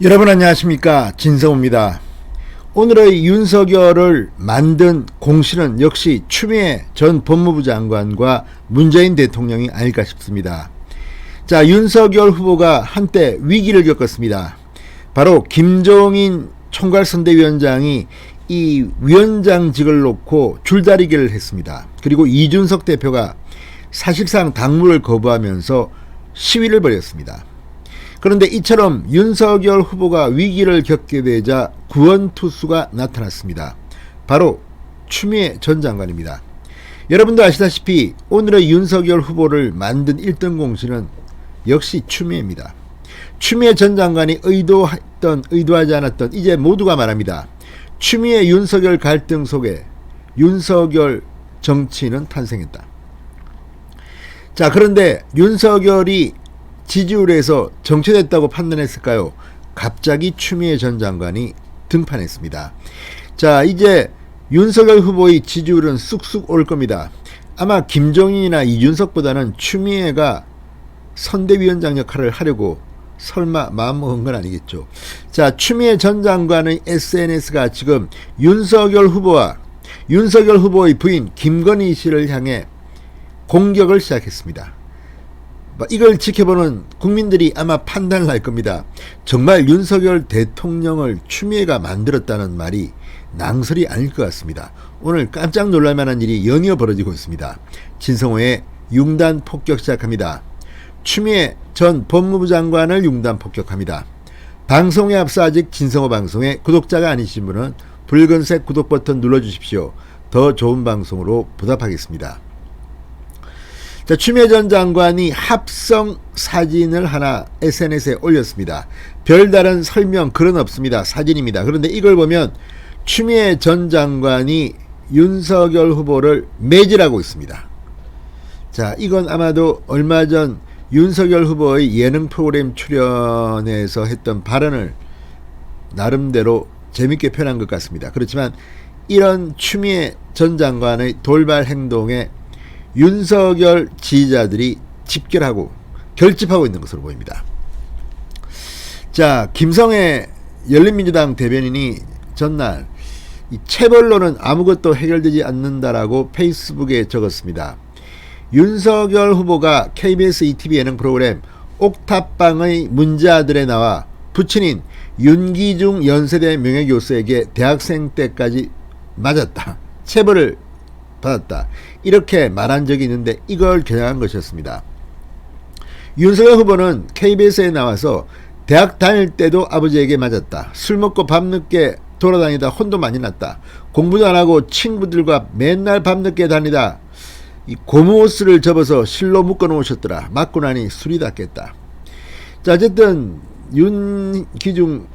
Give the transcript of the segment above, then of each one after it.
여러분 안녕하십니까, 진성호입니다. 오늘의 윤석열을 만든 공신은 역시 추미애 전 법무부 장관과 문재인 대통령이 아닐까 싶습니다. 자, 윤석열 후보가 한때 위기를 겪었습니다. 바로 김종인 총괄선대위원장이 이 위원장직을 놓고 줄다리기를 했습니다. 그리고 이준석 대표가 사실상 당무를 거부하면서 시위를 벌였습니다. 그런데 이처럼 윤석열 후보가 위기를 겪게 되자 구원투수가 나타났습니다. 바로 추미애 전 장관입니다. 여러분도 아시다시피 오늘의 윤석열 후보를 만든 1등 공신은 역시 추미애입니다. 추미애 전 장관이 의도하지 않았던 이제 모두가 말합니다. 추미애 윤석열 갈등 속에 윤석열 정치인은 탄생했다. 자, 그런데 윤석열이 지지율에서 정체됐다고 판단했을까요? 갑자기 추미애 전 장관이 등판했습니다. 자, 이제 윤석열 후보의 지지율은 쑥쑥 올 겁니다. 아마 김종인이나 이준석보다는 추미애가 선대위원장 역할을 하려고 설마 마음먹은 건 아니겠죠. 자, 추미애 전 장관의 SNS가 지금 윤석열 후보와 윤석열 후보의 부인 김건희 씨를 향해 공격을 시작했습니다. 이걸 지켜보는 국민들이 아마 판단을 할 겁니다. 정말 윤석열 대통령을 추미애가 만들었다는 말이 낭설이 아닐 것 같습니다. 오늘 깜짝 놀랄 만한 일이 연이어 벌어지고 있습니다. 진성호의 융단 폭격 시작합니다. 추미애 전 법무부 장관을 융단 폭격합니다. 방송에 앞서 아직 진성호 방송에 구독자가 아니신 분은 붉은색 구독 버튼 눌러주십시오. 더 좋은 방송으로 보답하겠습니다. 자, 추미애 전 장관이 합성 사진을 하나 SNS에 올렸습니다. 별다른 설명 글은 없습니다. 사진입니다. 그런데 이걸 보면 추미애 전 장관이 윤석열 후보를 매질하고 있습니다. 자, 이건 아마도 얼마 전 윤석열 후보의 예능 프로그램 출연에서 했던 발언을 나름대로 재밌게 표현한 것 같습니다. 그렇지만 이런 추미애 전 장관의 돌발 행동에 윤석열 지지자들이 집결하고 결집하고 있는 것으로 보입니다. 자, 김성애 열린민주당 대변인이 전날 이 체벌로는 아무것도 해결되지 않는다라고 페이스북에 적었습니다. 윤석열 후보가 KBS ETV 예능 프로그램 옥탑방의 문제아들에 나와 부친인 윤기중 연세대 명예교수에게 대학생 때까지 맞았다, 체벌을 받았다, 이렇게 말한 적이 있는데 이걸 겨냥한 것이었습니다. 윤석열 후보는 KBS에 나와서 대학 다닐 때도 아버지에게 맞았다, 술 먹고 밤늦게 돌아다니다 혼도 많이 났다, 공부도 안 하고 친구들과 맨날 밤늦게 다니다 이 고무호스를 접어서 실로 묶어 놓으셨더라, 맞고 나니 술이 닿겠다. 자, 어쨌든 윤기중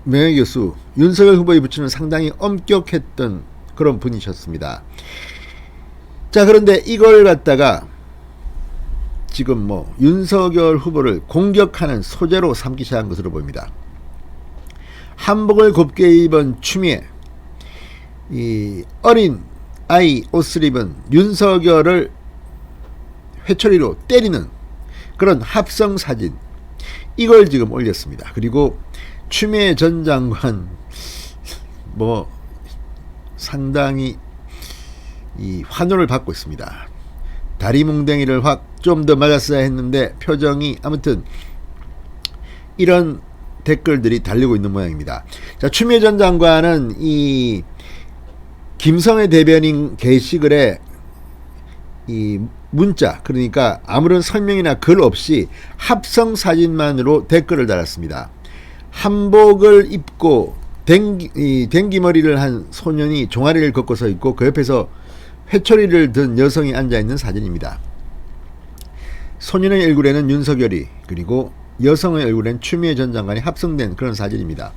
명예교수, 윤석열 후보의 부친은 상당히 엄격했던 그런 분이셨습니다. 자, 그런데 이걸 갖다가 지금 윤석열 후보를 공격하는 소재로 삼기 시작한 것으로 보입니다. 한복을 곱게 입은 추미애, 이 어린 아이 옷을 입은 윤석열을 회초리로 때리는 그런 합성 사진, 이걸 지금 올렸습니다. 그리고 추미애 전 장관 상당히 이 환호를 받고 있습니다. 다리 뭉댕이를 확 좀 더 맞았어야 했는데 표정이, 아무튼 이런 댓글들이 달리고 있는 모양입니다. 자, 추미애 전 장관은 이 김성애 대변인 게시글에 이 문자, 그러니까 아무런 설명이나 글 없이 합성 사진만으로 댓글을 달았습니다. 한복을 입고 댕기머리를 한 소년이 종아리를 걷고 서 있고 그 옆에서 회초리를 든 여성이 앉아있는 사진입니다. 소년의 얼굴에는 윤석열이, 그리고 여성의 얼굴에는 추미애 전 장관이 합성된 그런 사진입니다.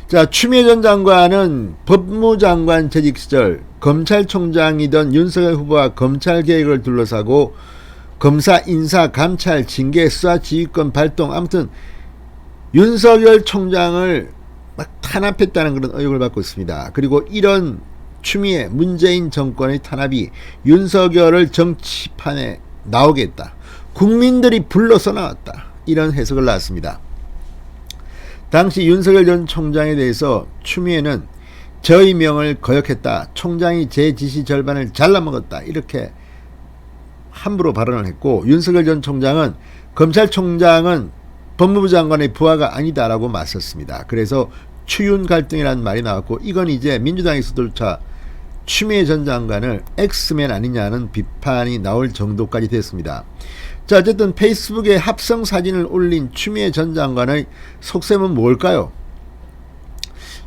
자, 추미애 전 장관은 법무장관 재직 시절 검찰총장이던 윤석열 후보와 검찰개혁을 둘러싸고 검사 인사, 감찰, 징계, 수사, 지휘권 발동, 아무튼 윤석열 총장을 막 탄압했다는 그런 의혹을 받고 있습니다. 그리고 이런 추미애 문재인 정권의 탄압이 윤석열을 정치판에 나오게 했다, 국민들이 불러서 나왔다, 이런 해석을 낳았습니다. 당시 윤석열 전 총장에 대해서 추미애는 저의 명을 거역했다. 총장이 제 지시 절반을 잘라먹었다. 이렇게 함부로 발언을 했고, 윤석열 전 총장은 검찰총장은 법무부 장관의 부하가 아니다라고 맞섰습니다. 그래서 추윤 갈등이라는 말이 나왔고, 이건 이제 민주당에서조차 추미애 전 장관을 엑스맨 아니냐는 비판이 나올 정도까지 됐습니다. 자, 어쨌든 페이스북에 합성 사진을 올린 추미애 전 장관의 속셈은 뭘까요?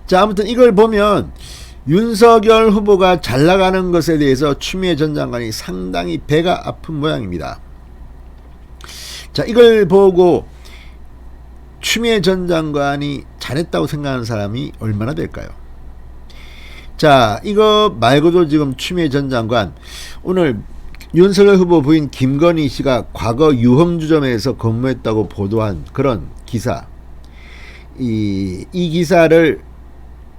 자, 아무튼 이걸 보면 윤석열 후보가 잘 나가는 것에 대해서 추미애 전 장관이 상당히 배가 아픈 모양입니다. 자, 이걸 보고 추미애 전 장관이 잘했다고 생각하는 사람이 얼마나 될까요? 자, 이거 말고도 지금 추미애 전 장관, 오늘 윤석열 후보 부인 김건희 씨가 과거 유흥주점에서 근무했다고 보도한 그런 기사, 이 기사를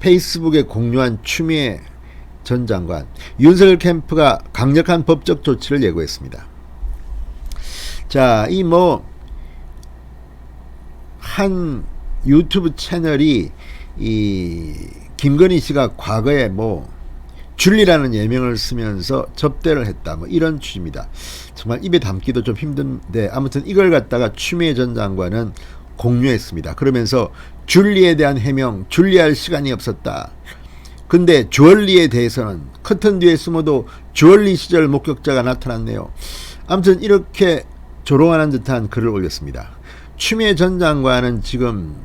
페이스북에 공유한 추미애 전 장관, 윤석열 캠프가 강력한 법적 조치를 예고했습니다. 자, 한 유튜브 채널이 이 김건희 씨가 과거에 줄리라는 예명을 쓰면서 접대를 했다, 이런 취지입니다. 정말 입에 담기도 좀 힘든데, 아무튼 이걸 갖다가 추미애 전 장관은 공유했습니다. 그러면서 줄리에 대한 해명, 줄리할 시간이 없었다. 근데 주얼리에 대해서는 커튼 뒤에 숨어도 주얼리 시절 목격자가 나타났네요. 아무튼 이렇게 조롱하는 듯한 글을 올렸습니다. 추미애 전 장관은 지금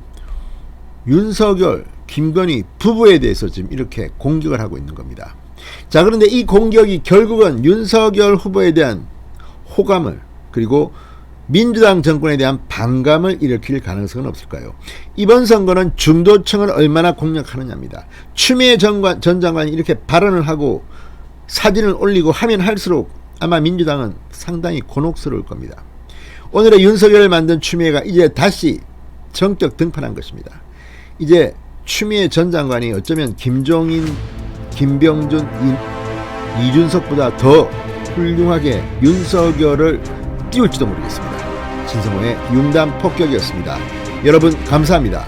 윤석열, 김건희 부부에 대해서 지금 이렇게 공격을 하고 있는 겁니다. 자, 그런데 이 공격이 결국은 윤석열 후보에 대한 호감을, 그리고 민주당 정권에 대한 반감을 일으킬 가능성은 없을까요? 이번 선거는 중도층을 얼마나 공략하느냐입니다. 추미애 전 장관이 이렇게 발언을 하고 사진을 올리고 하면 할수록 아마 민주당은 상당히 곤혹스러울 겁니다. 오늘의 윤석열을 만든 추미애가 이제 다시 정격 등판한 것입니다. 이제 추미애 전 장관이 어쩌면 김종인, 김병준, 이준석보다 더 훌륭하게 윤석열을 띄울지도 모르겠습니다. 진성호의 융단 폭격이었습니다. 여러분 감사합니다.